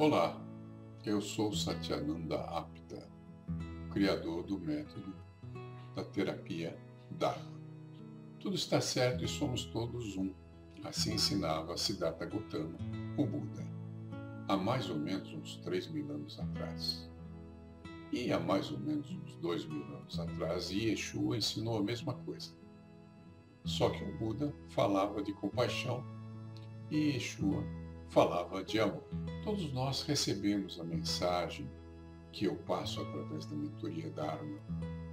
Olá, eu sou Satyananda Apta, criador do método da terapia Dharma. Tudo está certo e somos todos um. Assim ensinava Siddhartha Gautama, o Buda, há mais ou menos uns 3.000 anos atrás. E há mais ou menos uns 2.000 anos atrás, Yeshua ensinou a mesma coisa. Só que o Buda falava de compaixão e Yeshua falava de amor. Todos nós recebemos a mensagem que eu passo através da mentoria Dharma.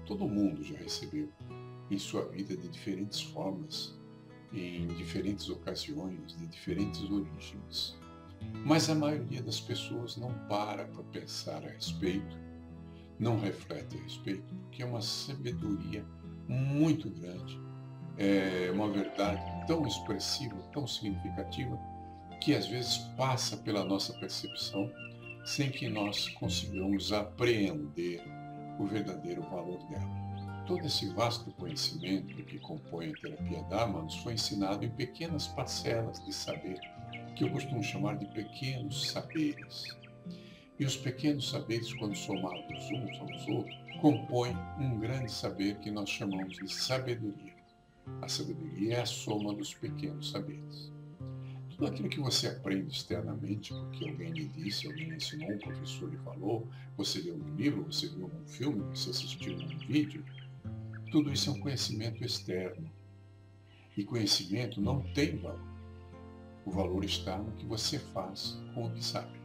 Todo mundo já recebeu em sua vida de diferentes formas, em diferentes ocasiões, de diferentes origens. Mas a maioria das pessoas não para pensar a respeito, não reflete a respeito, porque é uma sabedoria muito grande, é uma verdade tão expressiva, tão significativa, que às vezes passa pela nossa percepção sem que nós consigamos apreender o verdadeiro valor dela. Todo esse vasto conhecimento que compõe a terapia Dharma nos foi ensinado em pequenas parcelas de saber, que eu costumo chamar de pequenos saberes. E os pequenos saberes, quando somados uns aos outros, compõem um grande saber que nós chamamos de sabedoria. A sabedoria é a soma dos pequenos saberes. Tudo aquilo que você aprende externamente, porque alguém lhe disse, alguém lhe ensinou, um professor lhe falou, você leu um livro, você viu um filme, você assistiu um vídeo, tudo isso é um conhecimento externo. E conhecimento não tem valor. O valor está no que você faz com o que sabe.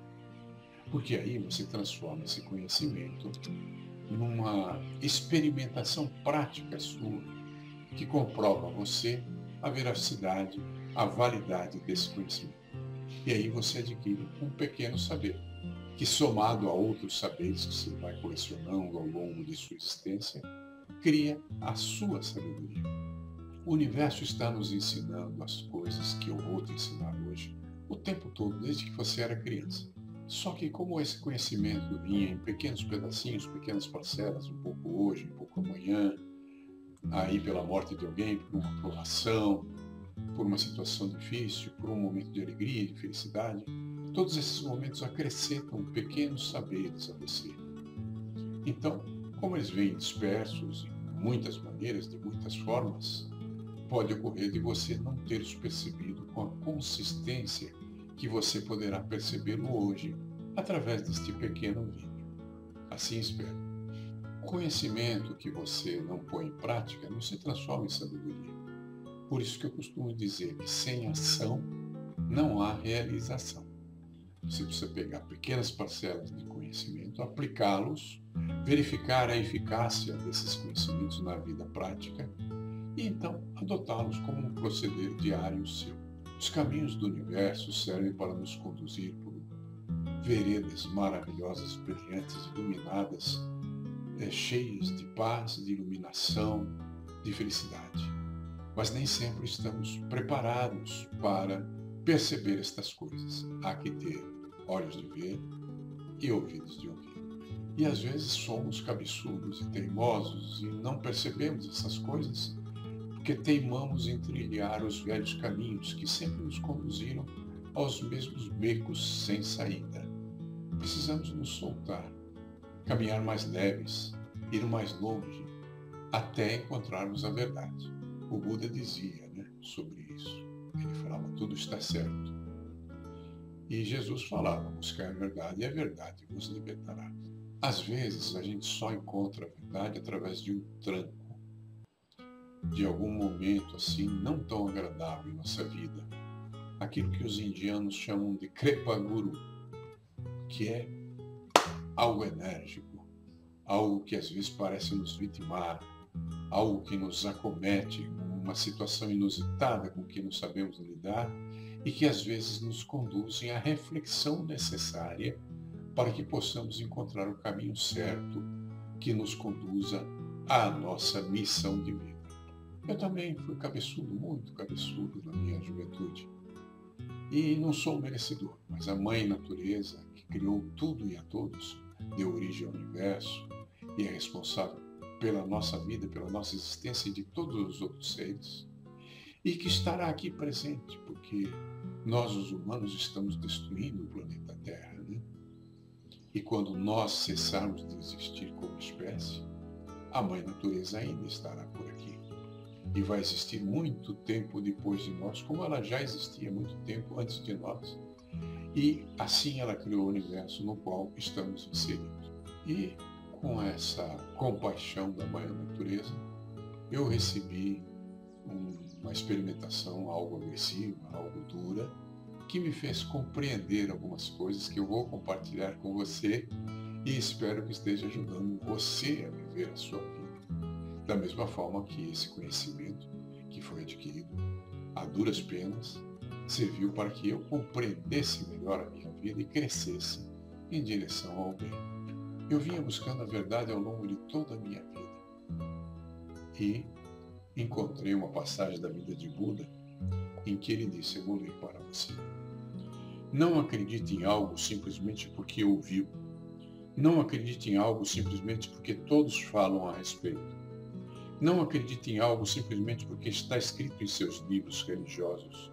Porque aí você transforma esse conhecimento numa experimentação prática sua, que comprova a você a veracidade, a validade desse conhecimento. E aí você adquire um pequeno saber, que somado a outros saberes que você vai colecionando ao longo de sua existência, cria a sua sabedoria. O universo está nos ensinando as coisas que eu vou te ensinar hoje, o tempo todo, desde que você era criança. Só que como esse conhecimento vinha em pequenos pedacinhos, pequenas parcelas, um pouco hoje, um pouco amanhã, aí pela morte de alguém, por uma provação, por uma situação difícil, por um momento de alegria e de felicidade, todos esses momentos acrescentam pequenos saberes a você. Então, como eles vêm dispersos de muitas maneiras, de muitas formas, pode ocorrer de você não ter os percebido com a consistência que você poderá percebê-lo hoje através deste pequeno vídeo. Assim espero. O conhecimento que você não põe em prática não se transforma em sabedoria. Por isso que eu costumo dizer que sem ação não há realização. Você precisa pegar pequenas parcelas de conhecimento, aplicá-los, verificar a eficácia desses conhecimentos na vida prática e então adotá-los como um proceder diário seu. Os caminhos do universo servem para nos conduzir por veredas maravilhosas, brilhantes, iluminadas, cheias de paz, de iluminação, de felicidade. Mas nem sempre estamos preparados para perceber estas coisas. Há que ter olhos de ver e ouvidos de ouvir. E às vezes somos cabeçudos e teimosos e não percebemos essas coisas porque teimamos em trilhar os velhos caminhos que sempre nos conduziram aos mesmos becos sem saída. Precisamos nos soltar, caminhar mais leves, ir mais longe, até encontrarmos a verdade. O Buda dizia, sobre isso. Ele falava, tudo está certo. E Jesus falava, buscar a verdade e a verdade vos libertará. Às vezes a gente só encontra a verdade através de um tranco, de algum momento assim não tão agradável em nossa vida. Aquilo que os indianos chamam de Kripa Guru, que é algo enérgico, algo que às vezes parece nos vitimar, algo que nos acomete, uma situação inusitada com que não sabemos lidar e que às vezes nos conduzem à reflexão necessária para que possamos encontrar o caminho certo que nos conduza à nossa missão de vida. Eu também fui cabeçudo, muito cabeçudo na minha juventude. E não sou merecedor, mas a Mãe Natureza, que criou tudo e a todos, deu origem ao universo e é responsável pela nossa vida, pela nossa existência e de todos os outros seres, e que estará aqui presente, porque nós, os humanos, estamos destruindo o planeta Terra, E quando nós cessarmos de existir como espécie, a Mãe Natureza ainda estará por aqui. E vai existir muito tempo depois de nós, como ela já existia muito tempo antes de nós. E assim ela criou o universo no qual estamos inseridos. E com essa compaixão da Mãe Natureza, eu recebi uma experimentação algo agressiva, algo dura, que me fez compreender algumas coisas que eu vou compartilhar com você e espero que esteja ajudando você a viver a sua vida. Da mesma forma que esse conhecimento que foi adquirido a duras penas serviu para que eu compreendesse melhor a minha vida e crescesse em direção ao bem. Eu vinha buscando a verdade ao longo de toda a minha vida e encontrei uma passagem da vida de Buda em que ele disse, eu vou ler para você. Não acredite em algo simplesmente porque ouviu. Não acredite em algo simplesmente porque todos falam a respeito. Não acredite em algo simplesmente porque está escrito em seus livros religiosos.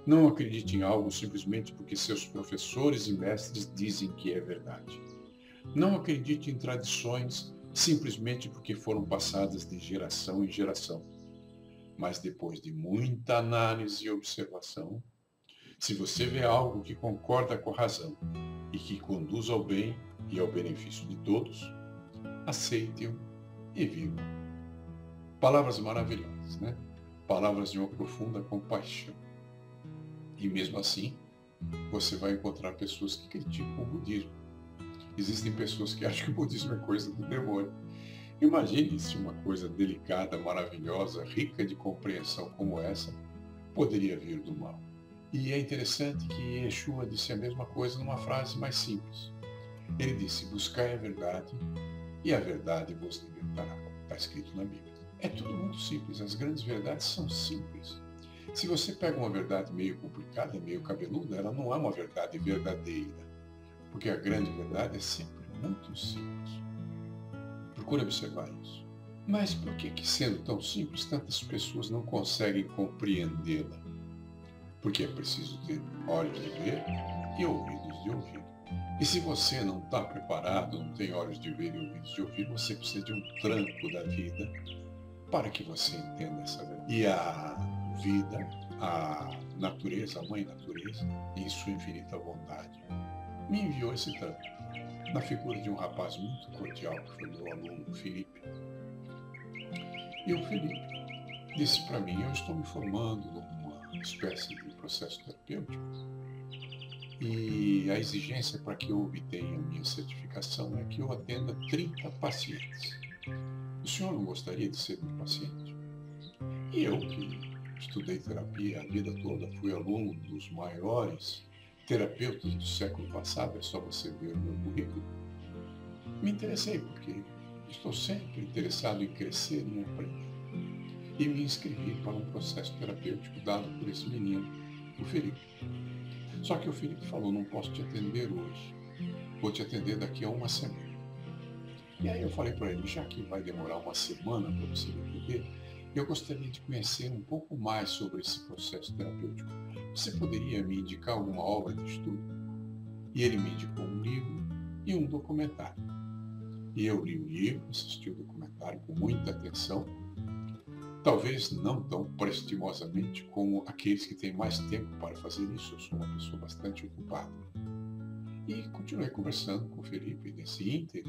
Não acredite em algo simplesmente porque seus professores e mestres dizem que é verdade. Não acredite em tradições simplesmente porque foram passadas de geração em geração. Mas depois de muita análise e observação, se você vê algo que concorda com a razão e que conduz ao bem e ao benefício de todos, aceite-o e viva. Palavras maravilhosas, né? Palavras de uma profunda compaixão. E mesmo assim, você vai encontrar pessoas que criticam o budismo. Existem pessoas que acham que o budismo é coisa do demônio. Imagine se uma coisa delicada, maravilhosa, rica de compreensão como essa, poderia vir do mal. E é interessante que Yeshua disse a mesma coisa numa frase mais simples. Ele disse, buscai a verdade e a verdade vos libertará. Está escrito na Bíblia. É tudo muito simples, as grandes verdades são simples. Se você pega uma verdade meio complicada, meio cabeluda, ela não é uma verdade verdadeira. Porque a grande verdade é sempre muito simples. Procure observar isso. Mas por que sendo tão simples, tantas pessoas não conseguem compreendê-la? Porque é preciso ter olhos de ver e ouvidos de ouvir. E se você não está preparado, não tem olhos de ver e ouvidos de ouvir, você precisa de um tranco da vida para que você entenda essa verdade. E a vida, a natureza, a Mãe Natureza, em sua infinita bondade, me enviou esse tranco, na figura de um rapaz muito cordial, que foi meu aluno, o Felipe. E o Felipe disse para mim, eu estou me formando numa espécie de processo terapêutico e a exigência para que eu obtenha a minha certificação é que eu atenda 30 pacientes. O senhor não gostaria de ser meu paciente? E eu, que estudei terapia a vida toda, fui aluno dos maiores terapeutas do século passado, é só você ver o meu currículo, me interessei porque estou sempre interessado em crescer e em aprender. E me inscrevi para um processo terapêutico dado por esse menino, o Felipe. Só que o Felipe falou, não posso te atender hoje, vou te atender daqui a uma semana. E aí eu falei para ele, já que vai demorar uma semana para você me atender, eu gostaria de conhecer um pouco mais sobre esse processo terapêutico. Você poderia me indicar alguma obra de estudo? E ele me indicou um livro e um documentário. E eu li o livro, assisti o documentário com muita atenção, talvez não tão prestimosamente como aqueles que têm mais tempo para fazer isso. Eu sou uma pessoa bastante ocupada. E continuei conversando com o Felipe nesse ínterim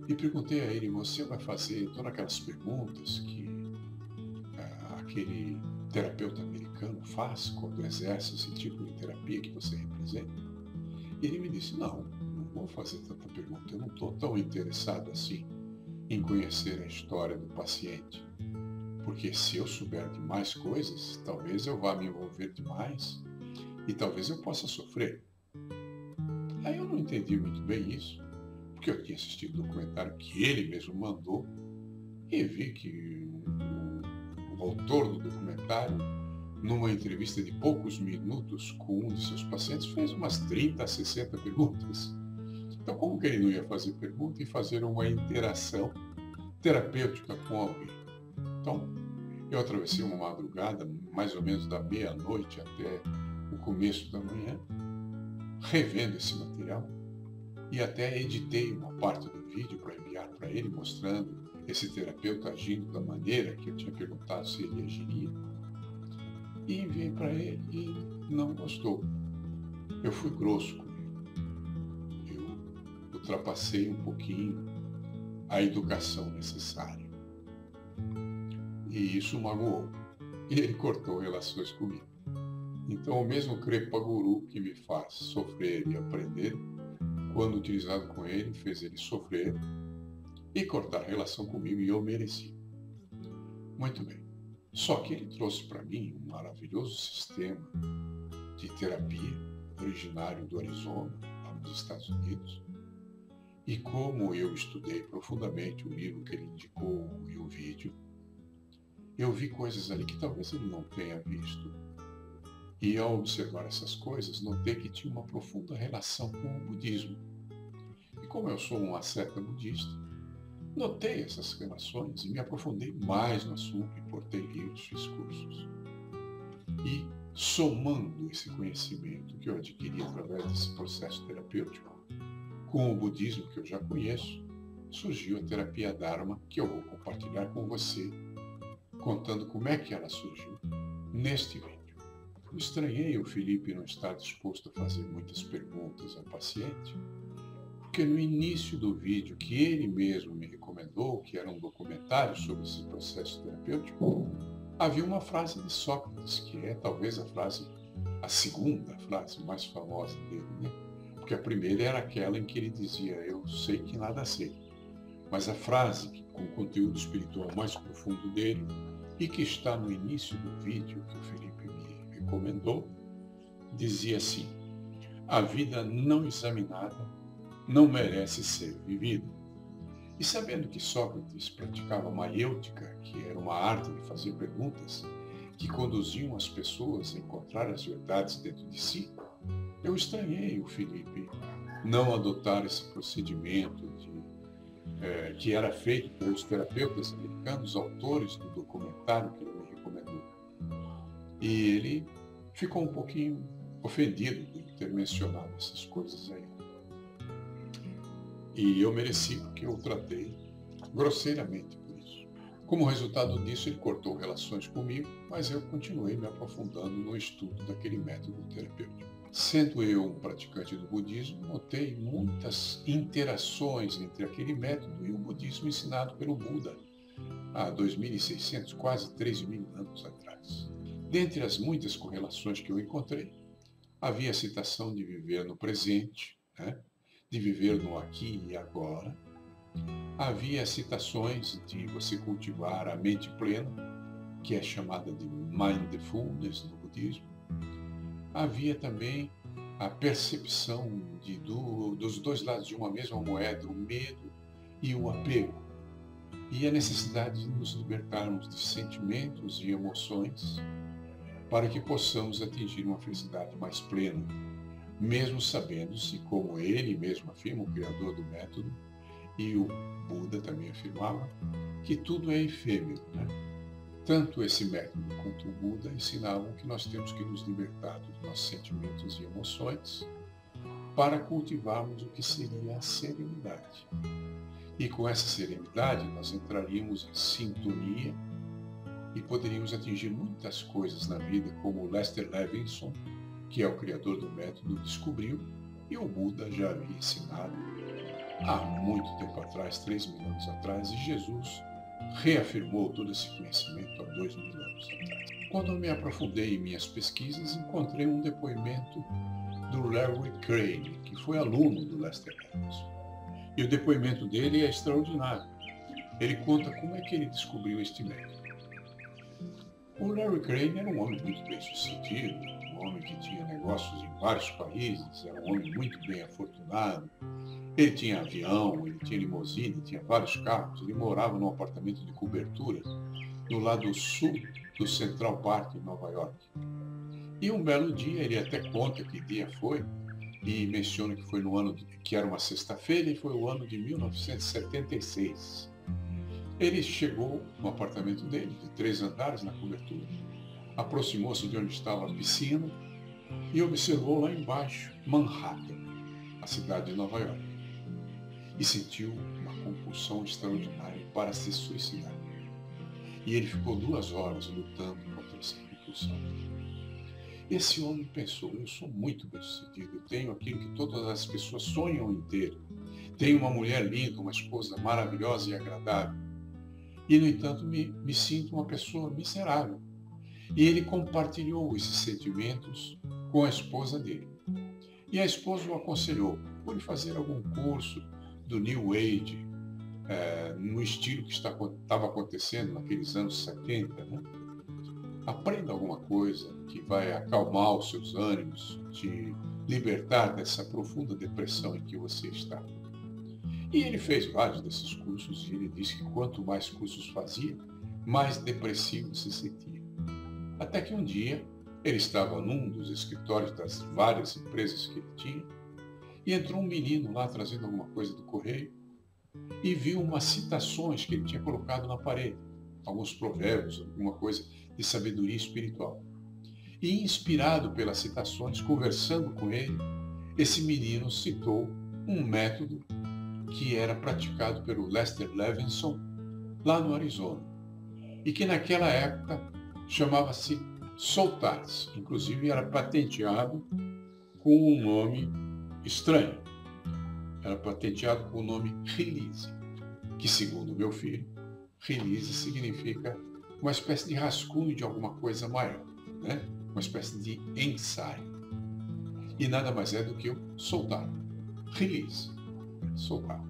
e perguntei a ele, você vai fazer todas aquelas perguntas que aquele terapeuta americano faz quando exerce esse tipo de terapia que você representa? E ele me disse, não vou fazer tanta pergunta, eu não estou tão interessado assim em conhecer a história do paciente. Porque se eu souber de mais coisas, talvez eu vá me envolver demais e talvez eu possa sofrer. Aí eu não entendi muito bem isso, porque eu tinha assistido o documentário que ele mesmo mandou e vi que o autor do documentário, numa entrevista de poucos minutos com um de seus pacientes, fez umas 30 a 60 perguntas. Então, como que ele não ia fazer pergunta e fazer uma interação terapêutica com alguém? Então, eu atravessei uma madrugada, mais ou menos da meia-noite até o começo da manhã, revendo esse material e até editei uma parte do vídeo para enviar para ele, mostrando esse terapeuta agindo da maneira que eu tinha perguntado se ele agiria. E enviei para ele e ele não gostou. Eu fui grosso com ele. Eu ultrapassei um pouquinho a educação necessária. E isso magoou. E ele cortou relações comigo. Então, o mesmo Kripa Guru que me faz sofrer e aprender, quando utilizado com ele, fez ele sofrer e cortar a relação comigo, e eu mereci. Muito bem. Só que ele trouxe para mim um maravilhoso sistema de terapia, originário do Arizona, lá nos Estados Unidos. E como eu estudei profundamente o livro que ele indicou e o vídeo, eu vi coisas ali que talvez ele não tenha visto. E ao observar essas coisas, notei que tinha uma profunda relação com o budismo. E como eu sou um asceta budista, notei essas relações e me aprofundei mais no assunto, importei livros, fiz cursos. E, somando esse conhecimento que eu adquiri através desse processo terapêutico, com o budismo que eu já conheço, surgiu a terapia Dharma, que eu vou compartilhar com você, contando como é que ela surgiu neste vídeo. Eu estranhei o Felipe não estar disposto a fazer muitas perguntas ao paciente, porque no início do vídeo que ele mesmo me recomendou, que era um documentário sobre esse processo terapêutico, havia uma frase de Sócrates, que é talvez a segunda frase mais famosa dele, né? Porque a primeira era aquela em que ele dizia, eu sei que nada sei. Mas a frase com o conteúdo espiritual mais profundo dele, e que está no início do vídeo que o Felipe me recomendou, dizia assim, a vida não examinada não merece ser vivida. E sabendo que Sócrates praticava maiêutica, que era uma arte de fazer perguntas que conduziam as pessoas a encontrar as verdades dentro de si, eu estranhei o Felipe não adotar esse procedimento que era feito pelos terapeutas americanos, autores do documentário que ele me recomendou. E ele ficou um pouquinho ofendido de ter mencionado essas coisas aí. E eu mereci porque eu o tratei grosseiramente por isso. Como resultado disso, ele cortou relações comigo, mas eu continuei me aprofundando no estudo daquele método terapêutico. Sendo eu um praticante do budismo, notei muitas interações entre aquele método e o budismo ensinado pelo Buda há 2.600, quase 3.000 anos atrás. Dentre as muitas correlações que eu encontrei, havia a citação de viver no presente, né? De viver no aqui e agora. Havia citações de você cultivar a mente plena, que é chamada de mindfulness no budismo. Havia também a percepção dos dois lados de uma mesma moeda, o medo e o apego, e a necessidade de nos libertarmos de sentimentos e emoções para que possamos atingir uma felicidade mais plena, mesmo sabendo-se, como ele mesmo afirma, o criador do método, e o Buda também afirmava, que tudo é efêmero, né? Tanto esse método quanto o Buda ensinavam que nós temos que nos libertar dos nossos sentimentos e emoções para cultivarmos o que seria a serenidade. E com essa serenidade nós entraríamos em sintonia e poderíamos atingir muitas coisas na vida, como Lester Levinson, que é o criador do método, descobriu e o Buda já havia ensinado há muito tempo atrás, 3.000 anos atrás, e Jesus reafirmou todo esse conhecimento há 2.000 anos atrás. Quando eu me aprofundei em minhas pesquisas, encontrei um depoimento do Larry Craig, que foi aluno do Lester Levinson. E o depoimento dele é extraordinário. Ele conta como é que ele descobriu este método. O Larry Craig era um homem muito bem sucedido, um homem que tinha negócios em vários países, era um homem muito bem afortunado. Ele tinha avião, ele tinha limusine, tinha vários carros. Ele morava num apartamento de cobertura no lado sul do Central Park, em Nova York. E um belo dia, ele até conta que dia foi, e menciona que foi no ano que era uma sexta-feira, e foi o ano de 1976. Ele chegou no apartamento dele, de 3 andares na cobertura, aproximou-se de onde estava a piscina e observou lá embaixo Manhattan, a cidade de Nova York. e sentiu uma compulsão extraordinária para se suicidar. E ele ficou 2 horas lutando contra essa compulsão. Esse homem pensou: eu sou muito bem-sucedido, eu tenho aquilo que todas as pessoas sonham em ter. Tenho uma mulher linda, uma esposa maravilhosa e agradável. E, no entanto, me sinto uma pessoa miserável. E ele compartilhou esses sentimentos com a esposa dele. E a esposa o aconselhou: por fazer algum curso do New Age, no estilo que estava acontecendo naqueles anos 70, né? Aprenda alguma coisa que vai acalmar os seus ânimos, te libertar dessa profunda depressão em que você está. E ele fez vários desses cursos e ele disse que quanto mais cursos fazia, mais depressivo se sentia. Até que um dia ele estava num dos escritórios das várias empresas que ele tinha e entrou um menino lá trazendo alguma coisa do correio e viu umas citações que ele tinha colocado na parede, alguns provérbios, alguma coisa de sabedoria espiritual. E, inspirado pelas citações, conversando com ele, esse menino citou um método que era praticado pelo Lester Levinson lá no Arizona e que naquela época chamava-se Soul-Tats, inclusive era patenteado com um nome estranho. Era patenteado com o nome Release, que, segundo meu filho, Release significa uma espécie de rascunho de alguma coisa maior, né? Uma espécie de ensaio. E nada mais é do que o soltar. Release. Soltar.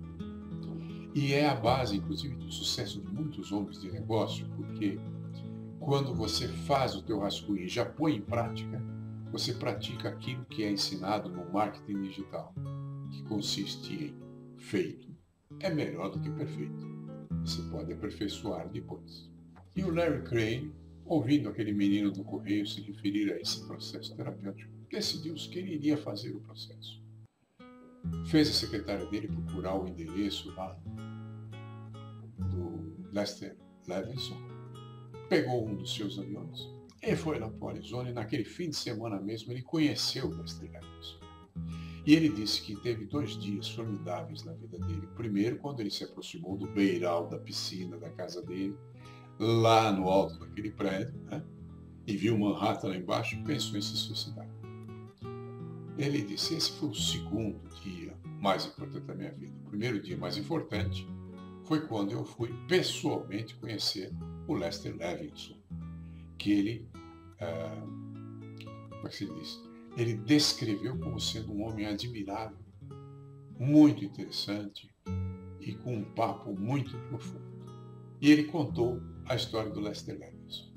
E é a base, inclusive, do sucesso de muitos homens de negócio, porque quando você faz o teu rascunho e já põe em prática, você pratica aquilo que é ensinado no marketing digital, que consiste em feito é melhor do que perfeito. Você pode aperfeiçoar depois. E o Larry Crane, ouvindo aquele menino do correio se referir a esse processo terapêutico, decidiu que ele iria fazer o processo. Fez a secretária dele procurar o endereço lá do Lester Levinson, pegou um dos seus aviões e foi lá para o Arizona, e naquele fim de semana mesmo ele conheceu o Lester Levinson. E ele disse que teve 2 dias formidáveis na vida dele. Primeiro, quando ele se aproximou do beiral da piscina da casa dele, lá no alto daquele prédio, né? E viu Manhattan lá embaixo e pensou em se suicidar. Ele disse: esse foi o segundo dia mais importante da minha vida. O primeiro dia mais importante foi quando eu fui pessoalmente conhecer o Lester Levinson, que ele, como é que se diz? Ele descreveu como sendo um homem admirável, muito interessante e com um papo muito profundo. E ele contou a história do Lester Levinson.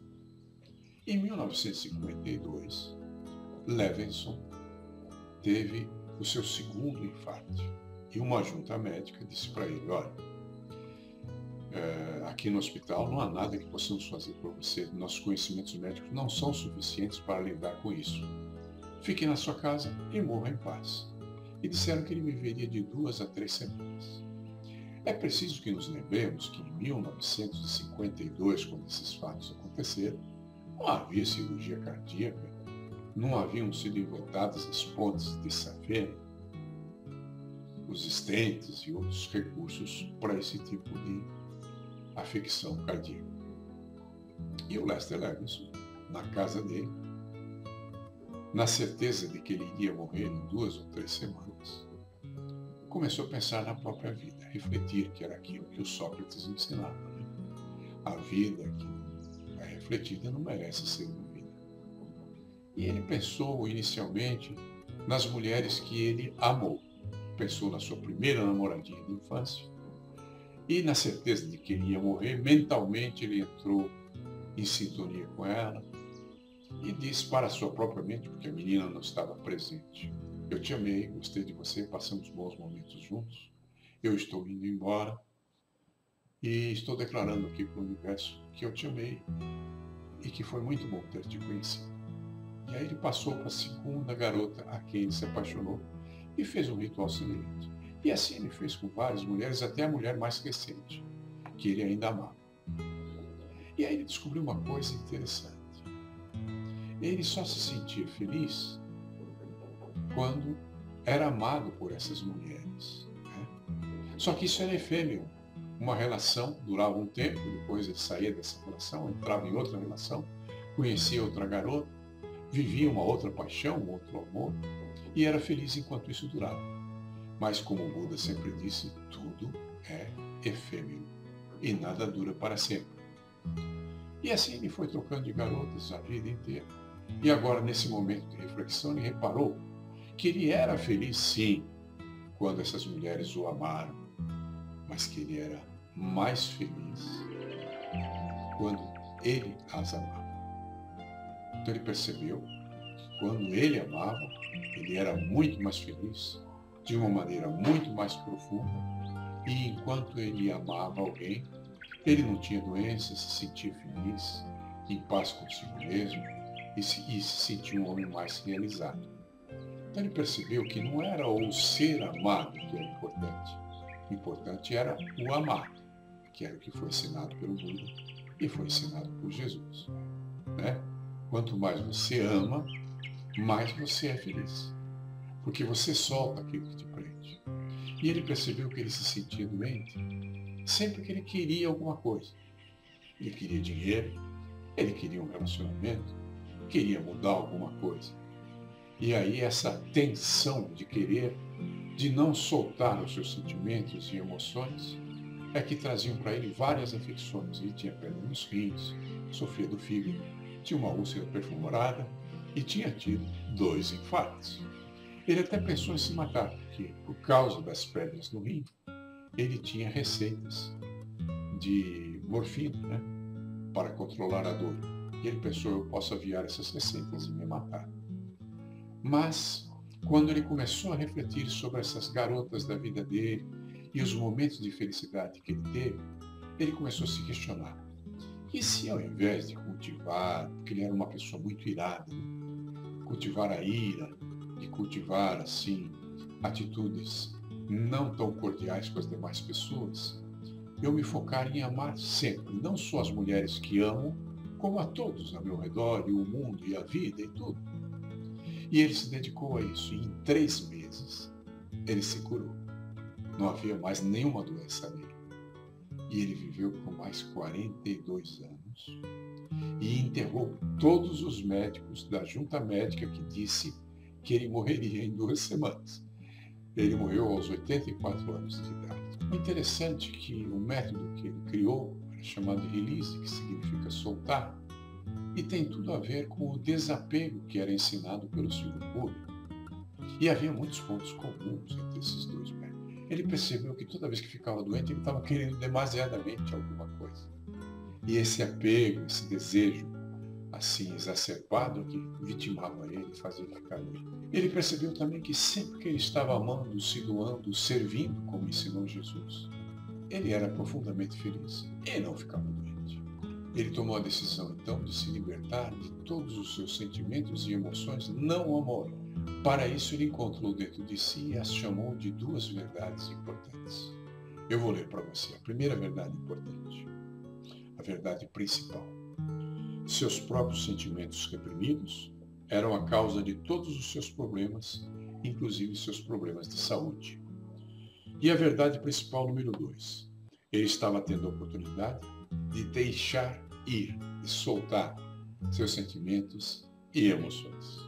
Em 1952, Levinson teve o seu segundo infarto e uma junta médica disse para ele: olha, aqui no hospital não há nada que possamos fazer por você. Nossos conhecimentos médicos não são suficientes para lidar com isso. Fique na sua casa e morra em paz. E disseram que ele viveria de 2 a 3 semanas. É preciso que nos lembremos que em 1952, quando esses fatos aconteceram, não havia cirurgia cardíaca, não haviam sido inventadas as pontes de Saphir, os estentes e outros recursos para esse tipo de afecção cardíaca. E o Lester Levinson, na casa dele, na certeza de que ele iria morrer em 2 ou 3 semanas, começou a pensar na própria vida, a refletir, que era aquilo que o Sócrates ensinava, né? A vida que é refletida não merece ser vivida. E ele pensou inicialmente nas mulheres que ele amou. Pensou na sua primeira namoradinha de infância e, na certeza de que ele ia morrer, mentalmente ele entrou em sintonia com ela e disse para a sua própria mente, porque a menina não estava presente: eu te amei, gostei de você, passamos bons momentos juntos, eu estou indo embora e estou declarando aqui para o universo que eu te amei e que foi muito bom ter te conhecido. E aí ele passou para a segunda garota a quem ele se apaixonou e fez um ritual semelhante. E assim ele fez com várias mulheres, até a mulher mais recente, que ele ainda amava. E aí ele descobriu uma coisa interessante. Ele só se sentia feliz quando era amado por essas mulheres, né? Só que isso era efêmero. Uma relação durava um tempo, depois ele saía dessa relação, entrava em outra relação, conhecia outra garota, vivia uma outra paixão, um outro amor, e era feliz enquanto isso durava. Mas como o Buda sempre disse, tudo é efêmero e nada dura para sempre. E assim ele foi trocando de garotas a vida inteira. E agora, nesse momento de reflexão, ele reparou que ele era feliz, sim, quando essas mulheres o amaram, mas que ele era mais feliz quando ele as amava. Então ele percebeu que quando ele amava, ele era muito mais feliz, de uma maneira muito mais profunda, e enquanto ele amava alguém, ele não tinha doença, se sentia feliz, em paz consigo mesmo, e se sentia um homem mais realizado. Então ele percebeu que não era o ser amado que era importante. O importante era o amar, que era o que foi ensinado pelo Buda e foi ensinado por Jesus. Né? Quanto mais você ama, mais você é feliz. Porque você solta aquilo que te prende. E ele percebeu que ele se sentia doente sempre que ele queria alguma coisa. Ele queria dinheiro, ele queria um relacionamento, queria mudar alguma coisa. E aí essa tensão de querer, de não soltar os seus sentimentos e emoções, é que traziam para ele várias afecções. Ele tinha pedra nos rins, sofria do fígado, tinha uma úlcera perfumorada e tinha tido 2 infartos. Ele até pensou em se matar, porque por causa das pedras no rim, ele tinha receitas de morfina, né, para controlar a dor. E ele pensou, eu posso aviar essas receitas e me matar. Mas, quando ele começou a refletir sobre essas garotas da vida dele e os momentos de felicidade que ele teve, ele começou a se questionar. E se ao invés de cultivar, porque ele era uma pessoa muito irada, né, cultivar a ira, de cultivar, assim, atitudes não tão cordiais com as demais pessoas, eu me focar em amar sempre, não só as mulheres que amo, como a todos ao meu redor, e o mundo, e a vida, e tudo. E ele se dedicou a isso, e em 3 meses ele se curou. Não havia mais nenhuma doença nele. E ele viveu por mais 42 anos e enterrou todos os médicos da junta médica que disse que ele morreria em 2 semanas. Ele morreu aos 84 anos de idade. O interessante é que o método que ele criou era chamado de release, que significa soltar, e tem tudo a ver com o desapego que era ensinado pelo Senhor Buda. E havia muitos pontos comuns entre esses 2 métodos. Ele percebeu que toda vez que ficava doente, ele estava querendo demasiadamente alguma coisa. E esse apego, esse desejo, assim, exacerbado, que vitimava ele, fazia ele ficar doente. Ele percebeu também que sempre que ele estava amando, se doando, servindo, como ensinou Jesus, ele era profundamente feliz e não ficava doente. Ele tomou a decisão, então, de se libertar de todos os seus sentimentos e emoções não amorosas. Para isso, ele encontrou dentro de si e as chamou de 2 verdades importantes. Eu vou ler para você a primeira verdade importante, a verdade principal. Seus próprios sentimentos reprimidos eram a causa de todos os seus problemas, inclusive seus problemas de saúde. E a verdade principal número 2. Ele estava tendo a oportunidade de deixar ir, de soltar seus sentimentos e emoções.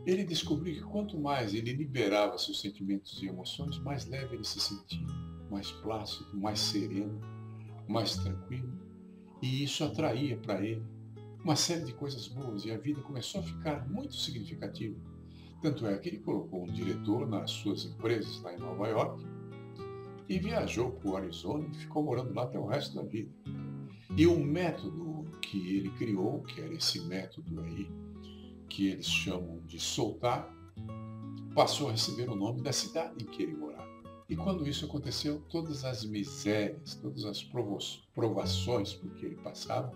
Ele descobriu que quanto mais ele liberava seus sentimentos e emoções, mais leve ele se sentia, mais plácido, mais sereno, mais tranquilo. E isso atraía para ele uma série de coisas boas e a vida começou a ficar muito significativa. Tanto é que ele colocou um diretor nas suas empresas lá em Nova York e viajou para o Arizona e ficou morando lá até o resto da vida. E o método que ele criou, que era esse método aí, que eles chamam de soltar, passou a receber o nome da cidade em que ele morava. E quando isso aconteceu, todas as misérias, todas as provações por que ele passava,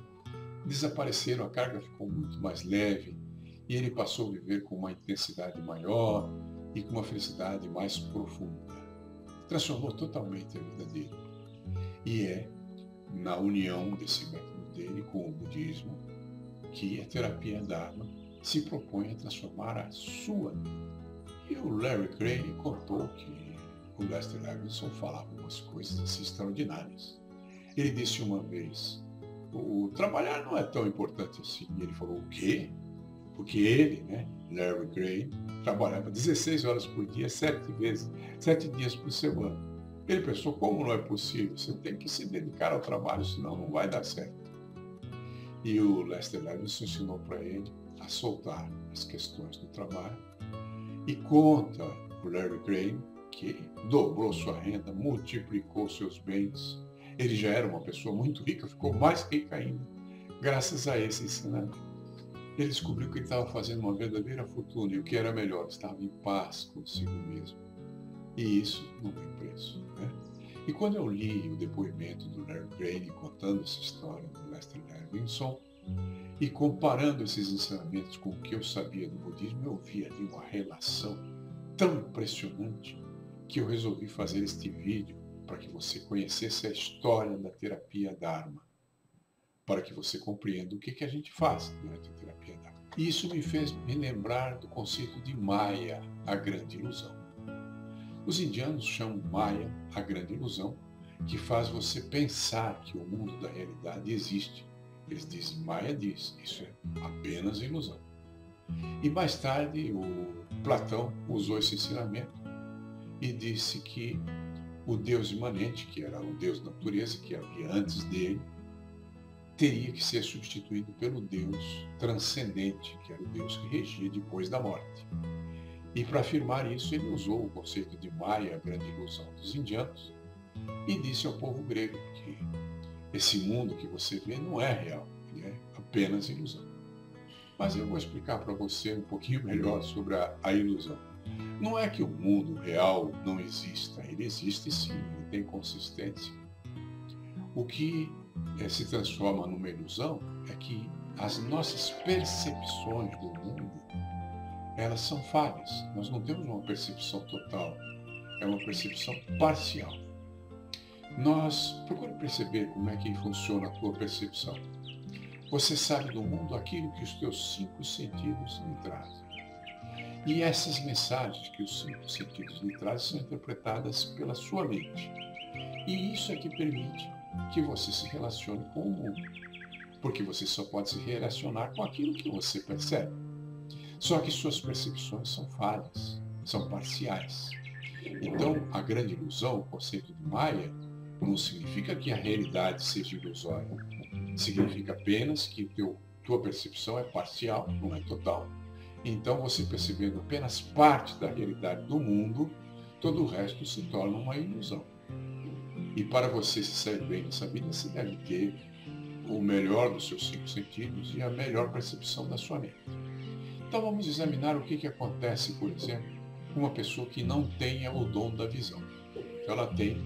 desapareceram, a carga ficou muito mais leve e ele passou a viver com uma intensidade maior e com uma felicidade mais profunda. Transformou totalmente a vida dele. E é na união desse método dele com o budismo que a terapia Dharma se propõe a transformar a sua vida. E o Larry Crane contou que o Lester Levinson falava umas coisas assim extraordinárias. Ele disse uma vez, o trabalhar não é tão importante assim. E ele falou, o quê? Porque ele, né, Larry Gray, trabalhava 16 horas por dia, 7 dias por semana. Ele pensou, como não é possível? Você tem que se dedicar ao trabalho, senão não vai dar certo. E o Lester Levinson ensinou para ele a soltar as questões do trabalho. E conta o Larry Gray que dobrou sua renda, multiplicou seus bens. Ele já era uma pessoa muito rica, ficou mais rica ainda, graças a esse ensinamento. Ele descobriu que ele estava fazendo uma verdadeira fortuna e o que era melhor, estava em paz consigo mesmo. E isso não tem preço, né? E quando eu li o depoimento do Larry Gray contando essa história do Lester Levinson e comparando esses ensinamentos com o que eu sabia do budismo, eu vi ali uma relação tão impressionante que eu resolvi fazer este vídeo para que você conhecesse a história da terapia Dharma, para que você compreenda o que a gente faz durante a terapia Dharma. E isso me fez me lembrar do conceito de Maya, a grande ilusão. Os indianos chamam Maya a grande ilusão, que faz você pensar que o mundo da realidade existe. Eles dizem, Maya diz, isso é apenas ilusão. E mais tarde, o Platão usou esse ensinamento e disse que o Deus imanente, que era o Deus da natureza, que havia antes dele, teria que ser substituído pelo Deus transcendente, que era o Deus que regia depois da morte. E para afirmar isso, ele usou o conceito de Maya, a grande ilusão dos indianos, e disse ao povo grego que esse mundo que você vê não é real, ele é apenas ilusão. Mas eu vou explicar para você um pouquinho melhor sobre a ilusão. Não é que o mundo real não exista, ele existe sim, ele tem consistência. O que se transforma numa ilusão é que as nossas percepções do mundo, elas são falhas. Nós não temos uma percepção total, é uma percepção parcial. Procure perceber como é que funciona a tua percepção. Você sabe do mundo aquilo que os teus 5 sentidos lhe trazem. E essas mensagens que os 5 sentidos lhe trazem são interpretadas pela sua mente. E isso é que permite que você se relacione com o mundo. Porque você só pode se relacionar com aquilo que você percebe. Só que suas percepções são falhas, são parciais. Então, a grande ilusão, o conceito de Maya, não significa que a realidade seja ilusória. Significa apenas que tua percepção é parcial, não é total. Então, você percebendo apenas parte da realidade do mundo, todo o resto se torna uma ilusão. E para você se sair bem nessa vida, você deve ter o melhor dos seus 5 sentidos e a melhor percepção da sua mente. Então vamos examinar o que acontece, por exemplo, com uma pessoa que não tenha o dom da visão. Ela tem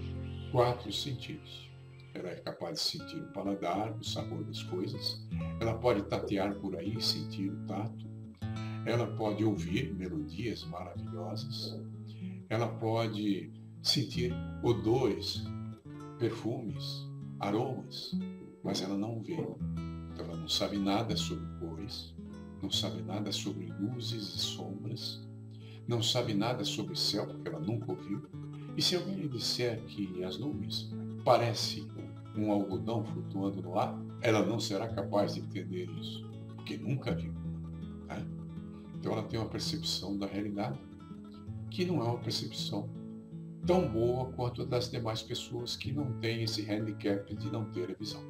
4 sentidos. Ela é capaz de sentir o paladar, o sabor das coisas. Ela pode tatear por aí e sentir o tato. Ela pode ouvir melodias maravilhosas. Ela pode sentir odores, perfumes, aromas, mas ela não vê. Então ela não sabe nada sobre cores, não sabe nada sobre luzes e sombras, não sabe nada sobre céu, porque ela nunca ouviu. E se alguém lhe disser que as nuvens parecem um algodão flutuando no ar, ela não será capaz de entender isso, porque nunca viu. Né? Então ela tem uma percepção da realidade que não é uma percepção tão boa quanto a das demais pessoas que não têm esse handicap de não ter a visão.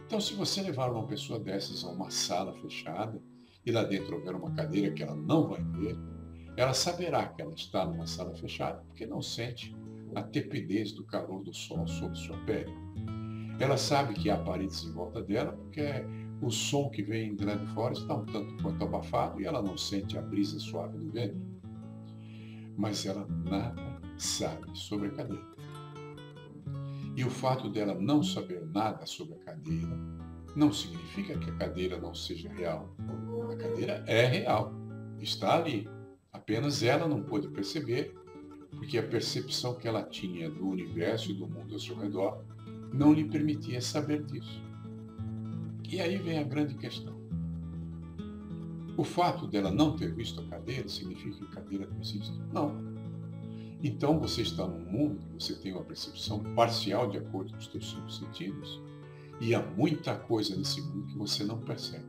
Então, se você levar uma pessoa dessas a uma sala fechada e lá dentro houver uma cadeira que ela não vai ver, ela saberá que ela está numa sala fechada porque não sente a tepidez do calor do sol sobre sua pele. Ela sabe que há paredes em volta dela porque o som que vem de lá de fora está um tanto quanto abafado e ela não sente a brisa suave do vento. Mas ela nada sabe sobre a cadeira. E o fato dela não saber nada sobre a cadeira não significa que a cadeira não seja real. A cadeira é real, está ali. Apenas ela não pôde perceber, porque a percepção que ela tinha do universo e do mundo ao seu redor não lhe permitia saber disso. E aí vem a grande questão. O fato dela não ter visto a cadeira significa que a cadeira não existe? Não. Então você está num mundo que você tem uma percepção parcial de acordo com os seus cinco sentidos, e há muita coisa nesse mundo que você não percebe.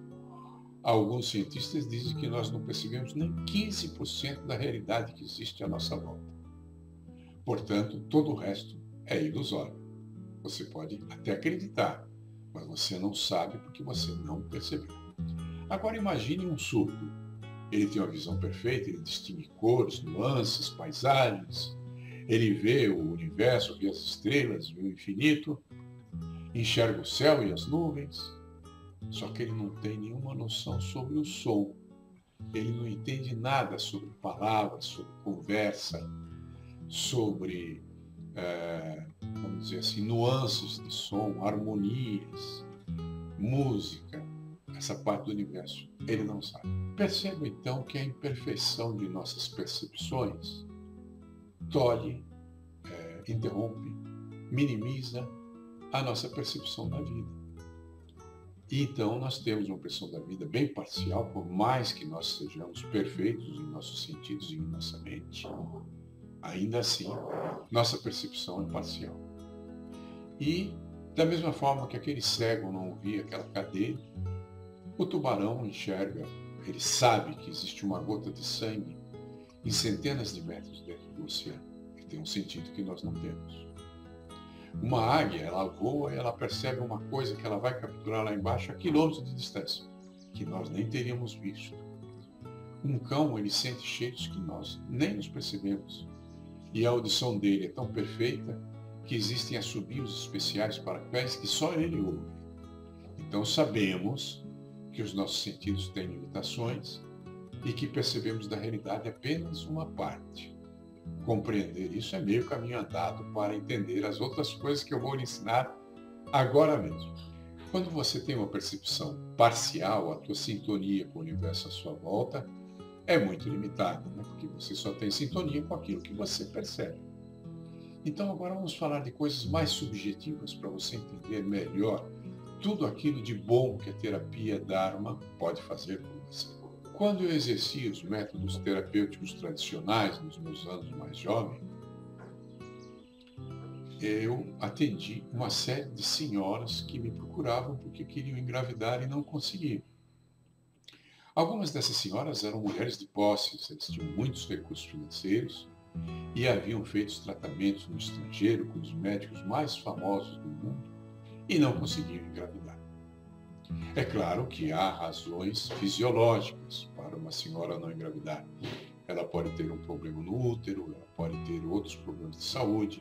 Alguns cientistas dizem que nós não percebemos nem 15% da realidade que existe à nossa volta. Portanto, todo o resto é ilusório. Você pode até acreditar, mas você não sabe porque você não percebeu. Agora imagine um surdo. Ele tem uma visão perfeita, ele distingue cores, nuances, paisagens, ele vê o universo, vê as estrelas, vê o infinito, enxerga o céu e as nuvens, só que ele não tem nenhuma noção sobre o som. Ele não entende nada sobre palavras, sobre conversa, sobre, vamos dizer assim, nuances de som, harmonias, música, essa parte do universo. Ele não sabe. Perceba então que a imperfeição de nossas percepções tolhe, interrompe, minimiza a nossa percepção da vida. E então nós temos uma percepção da vida bem parcial, por mais que nós sejamos perfeitos em nossos sentidos e em nossa mente. Ainda assim, nossa percepção é parcial. E da mesma forma que aquele cego não via aquela cadeia, o tubarão enxerga, ele sabe que existe uma gota de sangue em centenas de metros dentro do oceano. Ele tem um sentido que nós não temos. Uma águia, ela voa e ela percebe uma coisa que ela vai capturar lá embaixo a quilômetros de distância, que nós nem teríamos visto. Um cão, ele sente cheiros que nós nem nos percebemos. E a audição dele é tão perfeita que existem assobios especiais para cães que só ele ouve. Então sabemos que os nossos sentidos têm limitações e que percebemos da realidade apenas uma parte. Compreender isso é meio caminho andado para entender as outras coisas que eu vou lhe ensinar agora mesmo. Quando você tem uma percepção parcial, a tua sintonia com o universo à sua volta é muito limitada, né? Porque você só tem sintonia com aquilo que você percebe. Então agora vamos falar de coisas mais subjetivas para você entender melhor tudo aquilo de bom que a terapia Dharma pode fazer por você. Quando eu exercia os métodos terapêuticos tradicionais nos meus anos mais jovens, eu atendi uma série de senhoras que me procuravam porque queriam engravidar e não conseguiam. Algumas dessas senhoras eram mulheres de posses, eles tinham muitos recursos financeiros e haviam feito tratamentos no estrangeiro com os médicos mais famosos do mundo e não conseguiam engravidar. É claro que há razões fisiológicas para uma senhora não engravidar. Ela pode ter um problema no útero, ela pode ter outros problemas de saúde,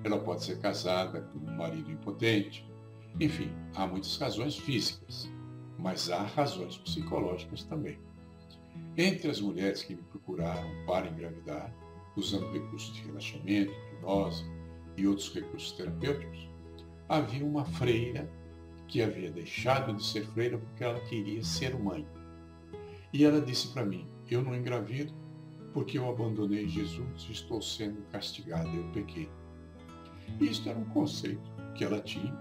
ela pode ser casada com um marido impotente. Enfim, há muitas razões físicas, mas há razões psicológicas também. Entre as mulheres que me procuraram para engravidar, usando recursos de relaxamento, hipnose e outros recursos terapêuticos, havia uma freira que havia deixado de ser freira porque ela queria ser mãe. E ela disse para mim, eu não engravido porque eu abandonei Jesus e estou sendo castigada, eu pequei. E isso era um conceito que ela tinha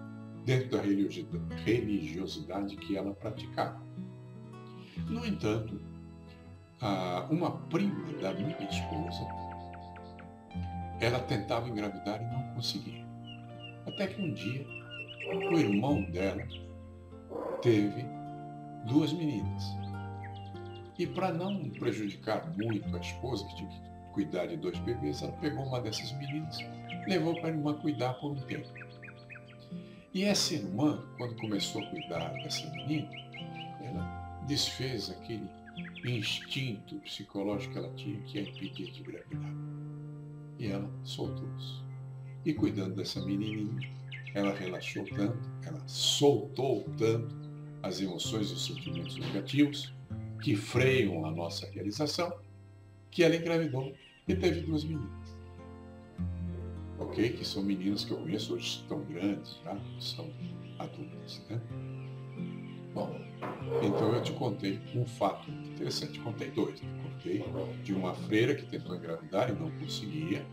dentro da religiosidade que ela praticava. No entanto, uma prima da minha esposa, ela tentava engravidar e não conseguia. Até que um dia, o irmão dela teve 2 meninas. E para não prejudicar muito a esposa, que tinha que cuidar de 2 bebês, ela pegou uma dessas meninas, levou para a irmã cuidar por um tempo. E essa irmã, quando começou a cuidar dessa menina, ela desfez aquele instinto psicológico que ela tinha, que é impedir de engravidar. E ela soltou-se. E cuidando dessa menininha, ela relaxou tanto, ela soltou tanto as emoções e os sentimentos negativos que freiam a nossa realização, que ela engravidou e teve 2 meninas. Ok? Que são meninas que eu conheço hoje, estão grandes, já são adultas, né? Bom, então eu te contei um fato interessante. Contei 2, né? Contei de uma freira que tentou engravidar e não conseguia,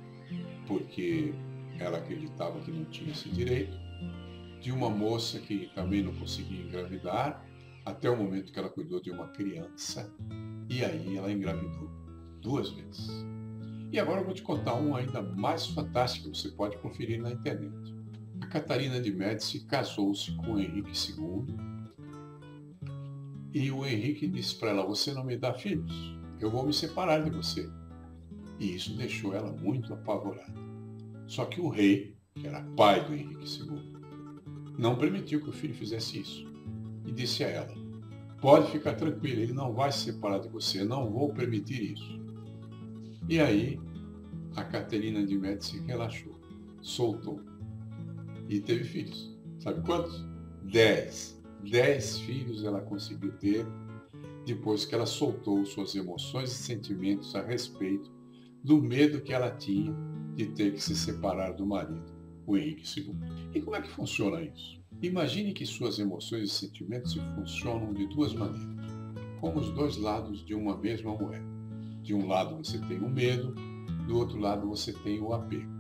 porque ela acreditava que não tinha esse direito, de uma moça que também não conseguia engravidar, até o momento que ela cuidou de uma criança, e aí ela engravidou 2 vezes. E agora eu vou te contar um ainda mais fantástico que você pode conferir na internet. A Catarina de Médici casou-se com o Henrique II e o Henrique disse para ela: você não me dá filhos, eu vou me separar de você. E isso deixou ela muito apavorada. Só que o rei, que era pai do Henrique II, não permitiu que o filho fizesse isso. E disse a ela: pode ficar tranquila, ele não vai se separar de você, eu não vou permitir isso. E aí, a Catarina de Médici relaxou, soltou e teve filhos. Sabe quantos? 10. 10 filhos ela conseguiu ter depois que ela soltou suas emoções e sentimentos a respeito do medo que ela tinha de ter que se separar do marido, o Henrique II. E como é que funciona isso? Imagine que suas emoções e sentimentos funcionam de duas maneiras, como os dois lados de uma mesma moeda. De um lado você tem o medo, do outro lado você tem o apego.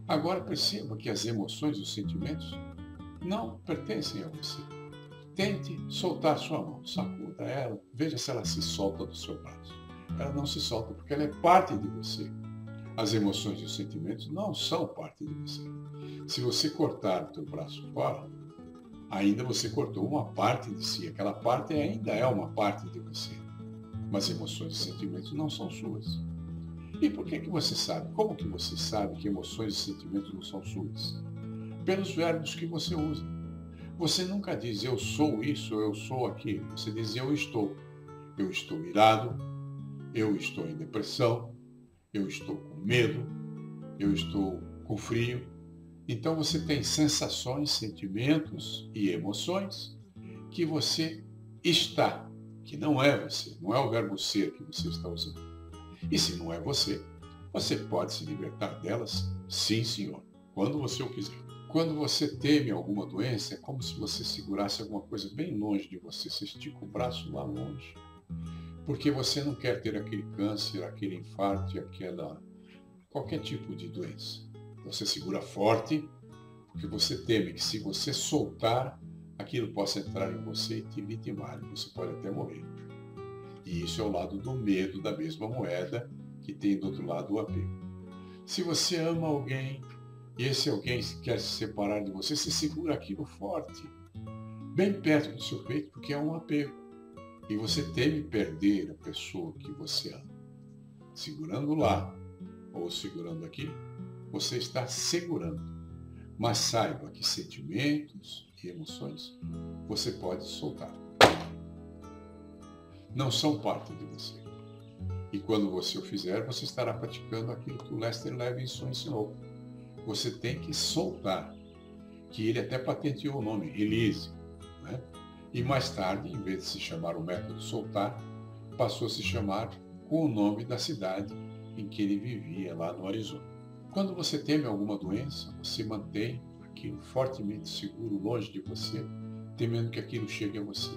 Agora perceba que as emoções e os sentimentos não pertencem a você. Tente soltar sua mão, sacuda ela, veja se ela se solta do seu braço. Ela não se solta porque ela é parte de você. As emoções e os sentimentos não são parte de você. Se você cortar o teu braço fora, ainda você cortou uma parte de si. Aquela parte ainda é uma parte de você. Mas emoções e sentimentos não são suas. E por que você sabe? Como que você sabe que emoções e sentimentos não são suas? Pelos verbos que você usa. Você nunca diz eu sou isso, eu sou aquilo. Você diz eu estou. Eu estou irado, eu estou em depressão, eu estou com medo, eu estou com frio. Então você tem sensações, sentimentos e emoções que você está, que não é você, não é o verbo ser que você está usando. E se não é você, você pode se libertar delas, sim senhor, quando você o quiser. Quando você teme alguma doença, é como se você segurasse alguma coisa bem longe de você, você estica o braço lá longe. Porque você não quer ter aquele câncer, aquele infarto, qualquer tipo de doença. Você segura forte, porque você teme que se você soltar, aquilo possa entrar em você e te vitimar. Você pode até morrer. E isso é o lado do medo da mesma moeda que tem do outro lado o apego. Se você ama alguém e esse alguém quer se separar de você, você segura aquilo forte, bem perto do seu peito, porque é um apego. E você teme perder a pessoa que você ama. Segurando lá ou segurando aqui, você está segurando. Mas saiba que sentimentos e emoções você pode soltar. Não são parte de você. E quando você o fizer, você estará praticando aquilo que o Lester Levinson ensinou. Você tem que soltar, que ele até patenteou o nome, release, né? E mais tarde, em vez de se chamar o método soltar, passou a se chamar com o nome da cidade em que ele vivia, lá no Arizona. Quando você teme alguma doença, você mantém aquilo fortemente seguro longe de você, temendo que aquilo chegue a você.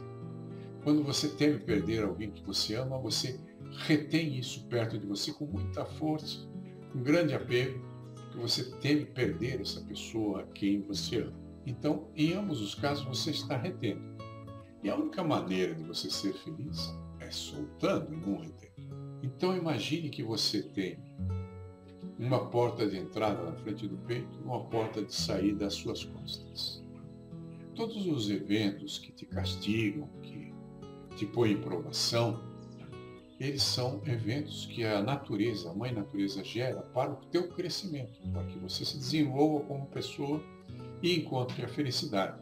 Quando você teme perder alguém que você ama, você retém isso perto de você com muita força, com grande apego, porque você teme perder essa pessoa a quem você ama. Então, em ambos os casos, você está retendo. E a única maneira de você ser feliz é soltando e não retendo. Então, imagine que você tem uma porta de entrada na frente do peito e uma porta de saída às suas costas. Todos os eventos que te castigam, que te põem em provação, eles são eventos que a natureza, a mãe natureza gera para o teu crescimento, para que você se desenvolva como pessoa e encontre a felicidade.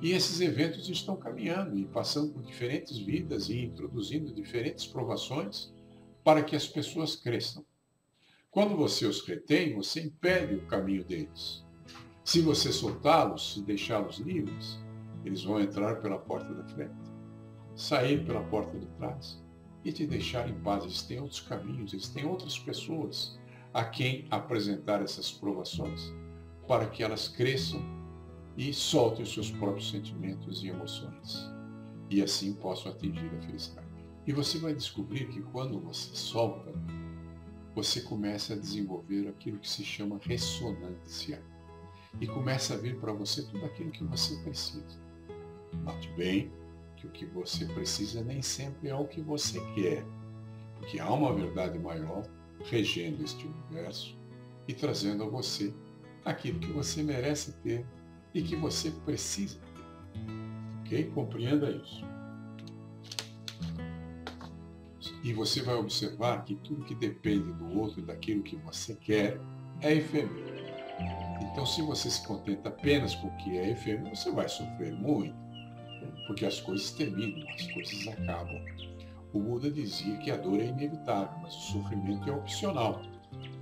E esses eventos estão caminhando e passando por diferentes vidas e introduzindo diferentes provações para que as pessoas cresçam. Quando você os retém, você impede o caminho deles. Se você soltá-los, se deixá-los livres, eles vão entrar pela porta da frente, sair pela porta de trás e te deixar em paz. Eles têm outros caminhos, eles têm outras pessoas a quem apresentar essas provações para que elas cresçam e soltem os seus próprios sentimentos e emoções e assim possam atingir a felicidade. E você vai descobrir que quando você solta, você começa a desenvolver aquilo que se chama ressonância e começa a vir para você tudo aquilo que você precisa. Note bem que o que você precisa nem sempre é o que você quer, porque há uma verdade maior regendo este universo e trazendo a você aquilo que você merece ter e que você precisa ter. Ok? Compreenda isso. E você vai observar que tudo que depende do outro e daquilo que você quer é efêmero. Então, se você se contenta apenas com o que é efêmero, você vai sofrer muito, porque as coisas terminam, as coisas acabam. O Buda dizia que a dor é inevitável, mas o sofrimento é opcional,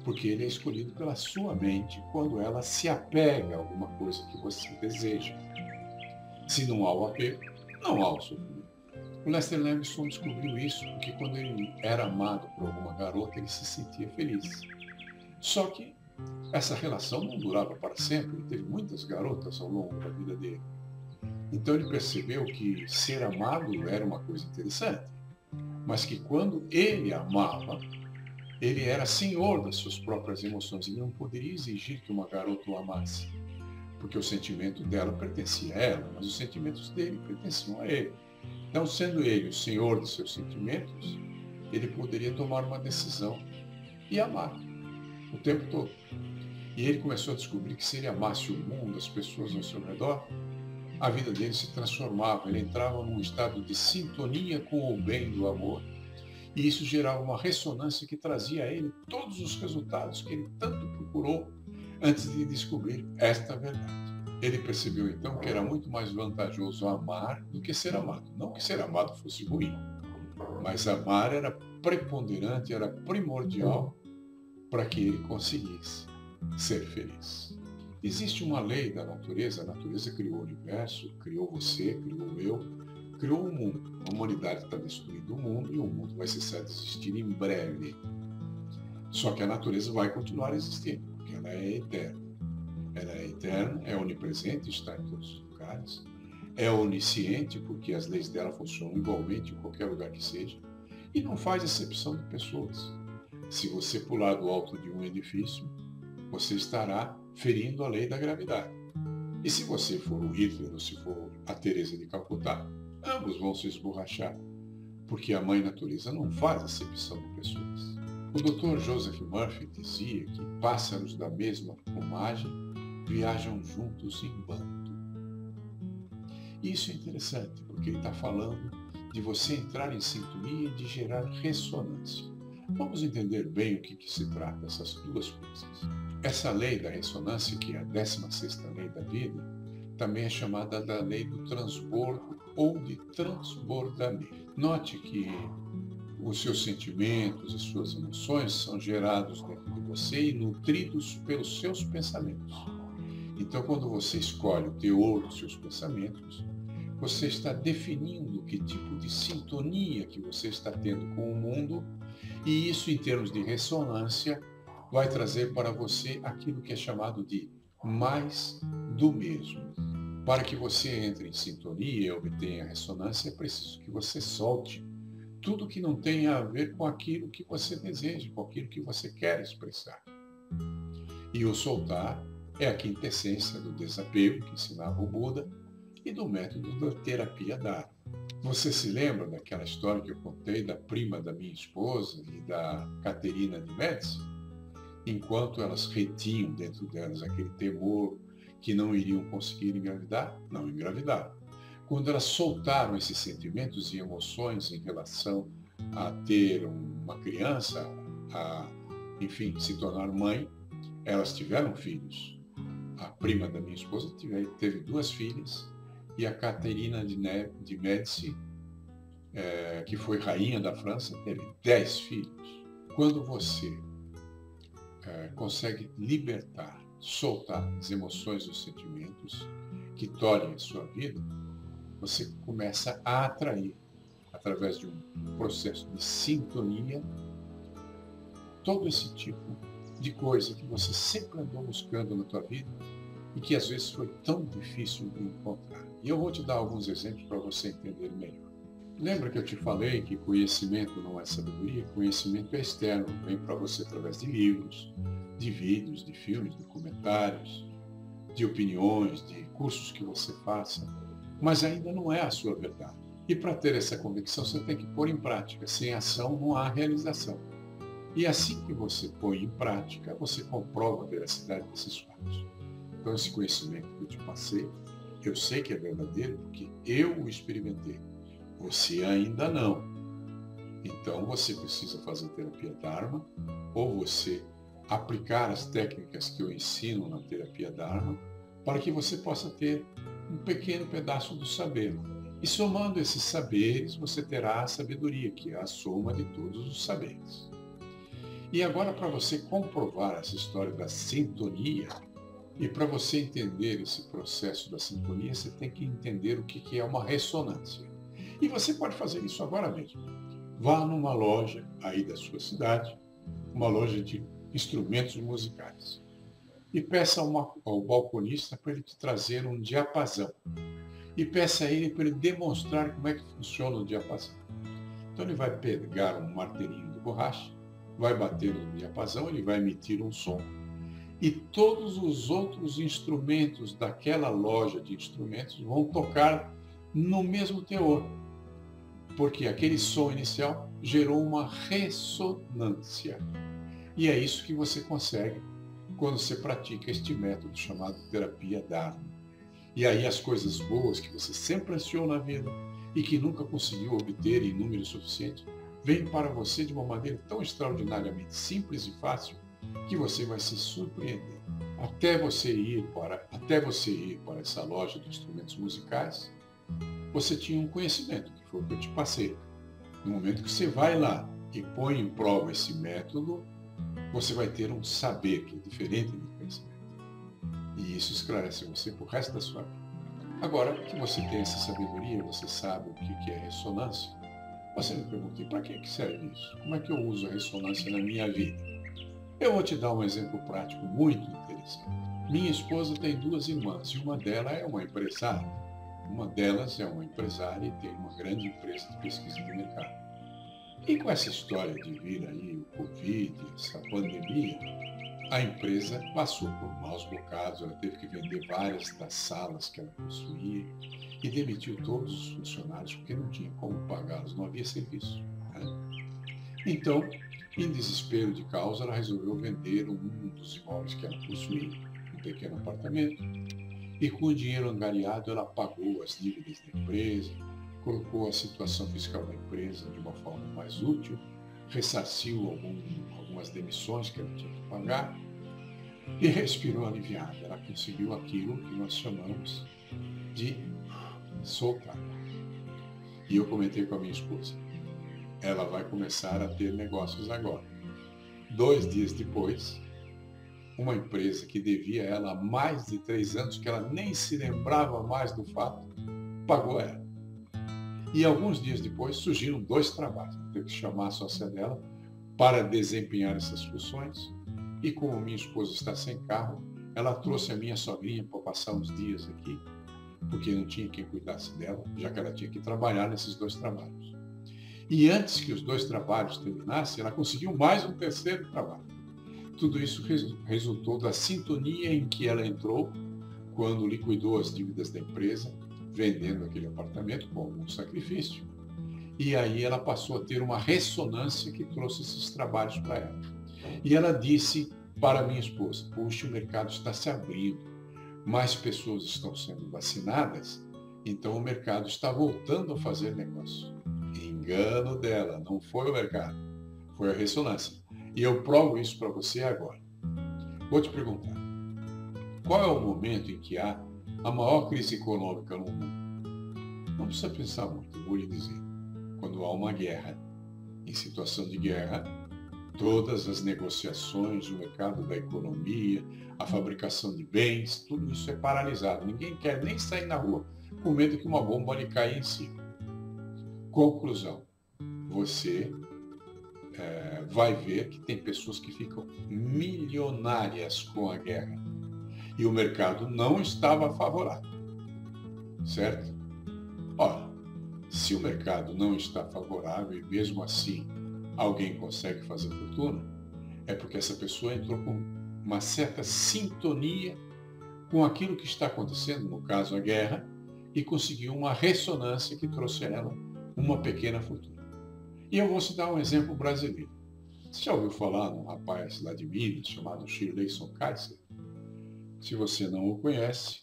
porque ele é escolhido pela sua mente quando ela se apega a alguma coisa que você deseja. Se não há o apego, não há o sofrimento. O Lester Levinson descobriu isso porque quando ele era amado por alguma garota, ele se sentia feliz. Só que essa relação não durava para sempre, ele teve muitas garotas ao longo da vida dele. Então ele percebeu que ser amado era uma coisa interessante, mas que quando ele amava, ele era senhor das suas próprias emoções. Ele não poderia exigir que uma garota o amasse, porque o sentimento dela pertencia a ela, mas os sentimentos dele pertenciam a ele. Então, sendo ele o senhor dos seus sentimentos, ele poderia tomar uma decisão e amar o tempo todo. E ele começou a descobrir que se ele amasse o mundo, as pessoas ao seu redor, a vida dele se transformava, ele entrava num estado de sintonia com o bem do amor. E isso gerava uma ressonância que trazia a ele todos os resultados que ele tanto procurou antes de descobrir esta verdade. Ele percebeu então que era muito mais vantajoso amar do que ser amado. Não que ser amado fosse ruim, mas amar era preponderante, era primordial para que ele conseguisse ser feliz. Existe uma lei da natureza, a natureza criou o universo, criou você, criou eu, criou o mundo. A humanidade está destruindo o mundo e o mundo vai cessar de existir em breve. Só que a natureza vai continuar existindo, porque ela é eterna. Ela é eterna, é onipresente, está em todos os lugares. É onisciente, porque as leis dela funcionam igualmente em qualquer lugar que seja. E não faz exceção de pessoas. Se você pular do alto de um edifício, você estará ferindo a lei da gravidade. E se você for o Hitler ou se for a Teresa de Calcutá, ambos vão se esborrachar, porque a mãe natureza não faz acepção de pessoas. O Dr. Joseph Murphy dizia que pássaros da mesma plumagem viajam juntos em bando. E isso é interessante, porque ele está falando de você entrar em sintonia e de gerar ressonância. Vamos entender bem o que se trata essas duas coisas. Essa lei da ressonância, que é a 16ª lei da vida, também é chamada da lei do transbordo ou de transbordamento. Note que os seus sentimentos, as suas emoções são gerados dentro de você e nutridos pelos seus pensamentos. Então, quando você escolhe o teor dos seus pensamentos, você está definindo que tipo de sintonia que você está tendo com o mundo, e isso, em termos de ressonância, vai trazer para você aquilo que é chamado de mais do mesmo. Para que você entre em sintonia e obtenha ressonância, é preciso que você solte tudo que não tenha a ver com aquilo que você deseja, com aquilo que você quer expressar. E o soltar é a quintessência do desapego que ensinava o Buda e do método da terapia Dharma. Você se lembra daquela história que eu contei da prima da minha esposa e da Caterina de Médici? Enquanto elas retinham dentro delas aquele temor que não iriam conseguir engravidar, não engravidaram. Quando elas soltaram esses sentimentos e emoções em relação a ter uma criança, enfim, se tornar mãe, elas tiveram filhos. A prima da minha esposa teve 2 filhas e a Caterina de Médici, que foi rainha da França, teve 10 filhos. Quando você consegue libertar, soltar as emoções e os sentimentos que tolhem a sua vida, você começa a atrair, através de um processo de sintonia, todo esse tipo de coisa que você sempre andou buscando na tua vida e que às vezes foi tão difícil de encontrar. E eu vou te dar alguns exemplos para você entender melhor. Lembra que eu te falei que conhecimento não é sabedoria? Conhecimento é externo, vem para você através de livros, de vídeos, de filmes, de documentários, de opiniões, de cursos que você faça, mas ainda não é a sua verdade. E para ter essa convicção, você tem que pôr em prática. Sem ação não há realização. E assim que você põe em prática, você comprova a veracidade desses fatos. Então, esse conhecimento que eu te passei, eu sei que é verdadeiro porque eu o experimentei. Você ainda não. Então, você precisa fazer terapia Dharma, ou você aplicar as técnicas que eu ensino na terapia Dharma, para que você possa ter um pequeno pedaço do saber. E somando esses saberes, você terá a sabedoria, que é a soma de todos os saberes. E agora, para você comprovar essa história da sintonia, e para você entender esse processo da sintonia, você tem que entender o que é uma ressonância. E você pode fazer isso agora mesmo. Vá numa loja aí da sua cidade, uma loja de instrumentos musicais, e peça ao balconista para ele te trazer um diapasão. E peça a ele para ele demonstrar como é que funciona o diapasão. Então ele vai pegar um martelinho de borracha, vai bater no diapasão, ele vai emitir um som. E todos os outros instrumentos daquela loja de instrumentos vão tocar no mesmo teor. Porque aquele som inicial gerou uma ressonância. E é isso que você consegue quando você pratica este método chamado terapia Dharma. E aí as coisas boas que você sempre ansiou na vida e que nunca conseguiu obter em número suficiente, vêm para você de uma maneira tão extraordinariamente simples e fácil que você vai se surpreender. Até você ir para essa loja de instrumentos musicais, você tinha um conhecimento, que foi o que eu te passei. No momento que você vai lá e põe em prova esse método, você vai ter um saber que é diferente do conhecimento. E isso esclarece você para o resto da sua vida. Agora que você tem essa sabedoria, você sabe o que é ressonância, você me pergunta, para que serve isso? Como é que eu uso a ressonância na minha vida? Eu vou te dar um exemplo prático muito interessante. Minha esposa tem 2 irmãs e uma delas é uma empresária. Uma delas é uma empresária e tem uma grande empresa de pesquisa de mercado. E com essa história de vir aí o Covid, essa pandemia, a empresa passou por maus bocados, ela teve que vender várias das salas que ela possuía e demitiu todos os funcionários porque não tinha como pagá-los, não havia serviço. Né? Então, em desespero de causa, ela resolveu vender um dos imóveis que ela possuía, um pequeno apartamento, e com o dinheiro angariado ela pagou as dívidas da empresa, colocou a situação fiscal da empresa de uma forma mais útil, ressarciu algumas demissões que ela tinha que pagar e respirou aliviada. Ela conseguiu aquilo que nós chamamos de soltar. E eu comentei com a minha esposa, ela vai começar a ter negócios agora. 2 dias depois, uma empresa que devia a ela há mais de 3 anos, que ela nem se lembrava mais do fato, pagou ela. E alguns dias depois surgiram 2 trabalhos. Teve que chamar a sócia dela para desempenhar essas funções. E como minha esposa está sem carro, ela trouxe a minha sogrinha para passar uns dias aqui, porque não tinha quem cuidasse dela, já que ela tinha que trabalhar nesses 2 trabalhos. E antes que os 2 trabalhos terminassem, ela conseguiu mais um 3º trabalho. Tudo isso resultou da sintonia em que ela entrou quando liquidou as dívidas da empresa, vendendo aquele apartamento com algum sacrifício. E aí ela passou a ter uma ressonância que trouxe esses trabalhos para ela. E ela disse para minha esposa, puxa, o mercado está se abrindo, mais pessoas estão sendo vacinadas, então o mercado está voltando a fazer negócio. Engano dela, não foi o mercado, foi a ressonância. E eu provo isso para você agora. Vou te perguntar, qual é o momento em que há a maior crise econômica no mundo? Não precisa pensar muito, eu vou lhe dizer. Quando há uma guerra. Em situação de guerra, todas as negociações, o mercado da economia, a fabricação de bens, tudo isso é paralisado. Ninguém quer nem sair na rua com medo que uma bomba lhe caia em cima. Conclusão, você vai ver que tem pessoas que ficam milionárias com a guerra. E o mercado não estava favorável. Certo? Ora, se o mercado não está favorável e mesmo assim alguém consegue fazer fortuna, é porque essa pessoa entrou com uma certa sintonia com aquilo que está acontecendo, no caso a guerra, e conseguiu uma ressonância que trouxe a ela uma pequena fortuna. E eu vou citar um exemplo brasileiro. Você já ouviu falar num rapaz lá de Minas chamado Shirleyson Kaiser? Se você não o conhece,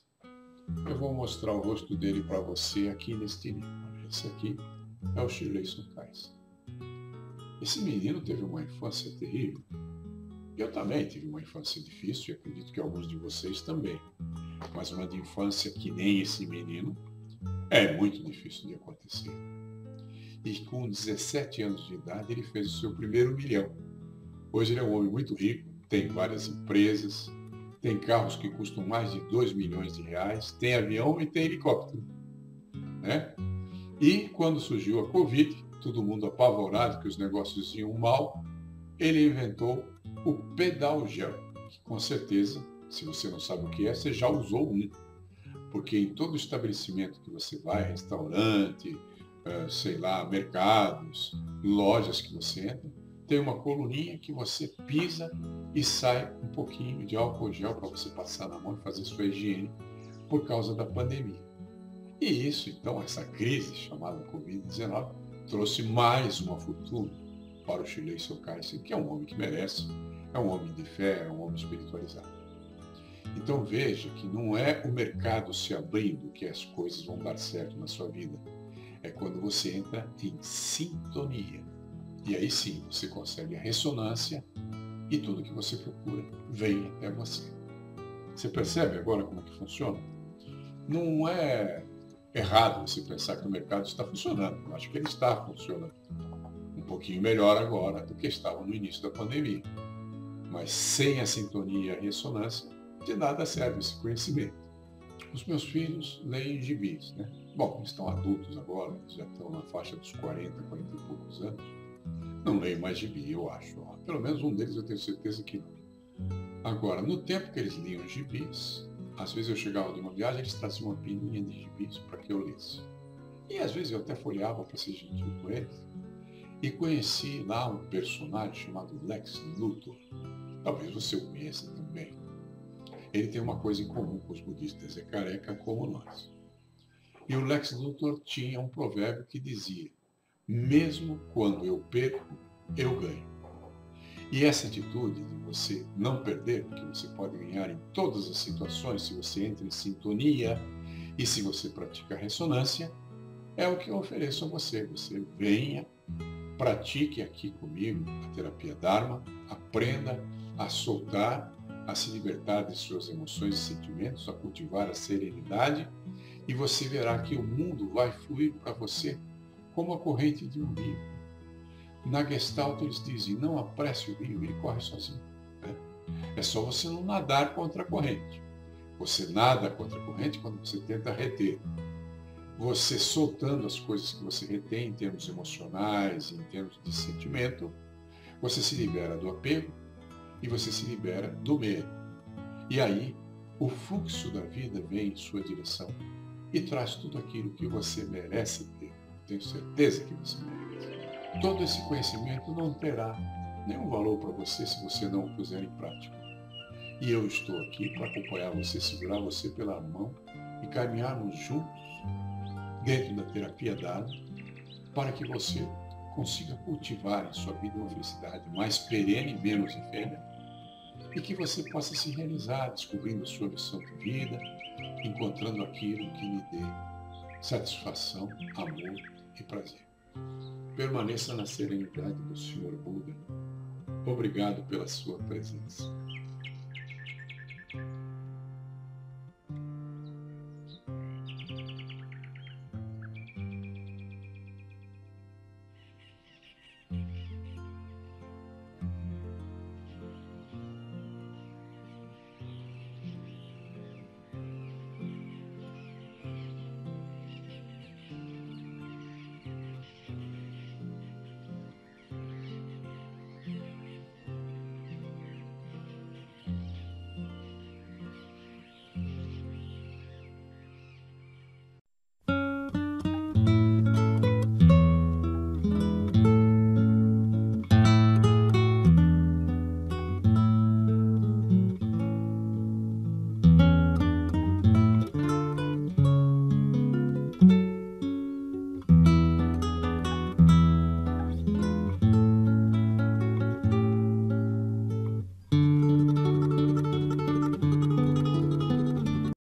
eu vou mostrar o rosto dele para você aqui neste livro. Esse aqui é o Shirleyson Kaiser. Esse menino teve uma infância terrível. Eu também tive uma infância difícil e acredito que alguns de vocês também. Mas uma de infância que nem esse menino é muito difícil de acontecer. E com 17 anos de idade ele fez o seu primeiro milhão. Hoje ele é um homem muito rico, tem várias empresas, tem carros que custam mais de 2 milhões de reais, tem avião e tem helicóptero, né? E quando surgiu a Covid, todo mundo apavorado que os negócios iam mal, ele inventou o pedal gel, que com certeza, se você não sabe o que é, você já usou um. Porque em todo estabelecimento que você vai, restaurante, sei lá, mercados, lojas que você entra, tem uma coluninha que você pisa e sai um pouquinho de álcool gel para você passar na mão e fazer sua higiene por causa da pandemia. E isso, então, essa crise chamada Covid-19, trouxe mais uma fortuna para o Shirleyson Kaiser, que é um homem que merece, é um homem de fé, é um homem espiritualizado. Então veja que não é o mercado se abrindo que as coisas vão dar certo na sua vida. É quando você entra em sintonia. E aí sim você consegue a ressonância e tudo que você procura vem até você. Você percebe agora como é que funciona? Não é errado você pensar que o mercado está funcionando. Eu acho que ele está funcionando um pouquinho melhor agora do que estava no início da pandemia. Mas sem a sintonia e a ressonância, de nada serve esse conhecimento. Os meus filhos leem gibis, né? Bom, eles estão adultos agora, eles já estão na faixa dos 40, 40 e poucos anos. Não leem mais gibi, eu acho. Pelo menos um deles eu tenho certeza que não. Agora, no tempo que eles liam gibis, às vezes eu chegava de uma viagem, eles traziam uma pininha de gibis para que eu lesse. E às vezes eu até folheava para ser gentil com eles. E conheci lá um personagem chamado Lex Luthor. Talvez você o conheça também. Ele tem uma coisa em comum com os budistas, é careca como nós. E o Lex Luthor tinha um provérbio que dizia: mesmo quando eu perco, eu ganho. E essa atitude de você não perder, porque você pode ganhar em todas as situações, se você entra em sintonia e se você pratica ressonância, é o que eu ofereço a você. Você venha, pratique aqui comigo a terapia Dharma, aprenda a soltar, a se libertar de suas emoções e sentimentos, a cultivar a serenidade, e você verá que o mundo vai fluir para você como a corrente de um rio. Na Gestalt eles dizem, não apresse o rio, ele corre sozinho. Né? É só você não nadar contra a corrente. Você nada contra a corrente quando você tenta reter. Você soltando as coisas que você retém em termos emocionais, em termos de sentimento, você se libera do apego e você se libera do medo. E aí, o fluxo da vida vem em sua direção e traz tudo aquilo que você merece ter. Tenho certeza que você merece. Todo esse conhecimento não terá nenhum valor para você se você não o puser em prática. E eu estou aqui para acompanhar você, segurar você pela mão e caminharmos juntos dentro da terapia Dharma para que você consiga cultivar em sua vida uma felicidade mais perene, menos efêmera, e que você possa se realizar descobrindo a sua missão de vida, encontrando aquilo que lhe dê satisfação, amor e prazer. Permaneça na serenidade do Senhor Buda. Obrigado pela sua presença.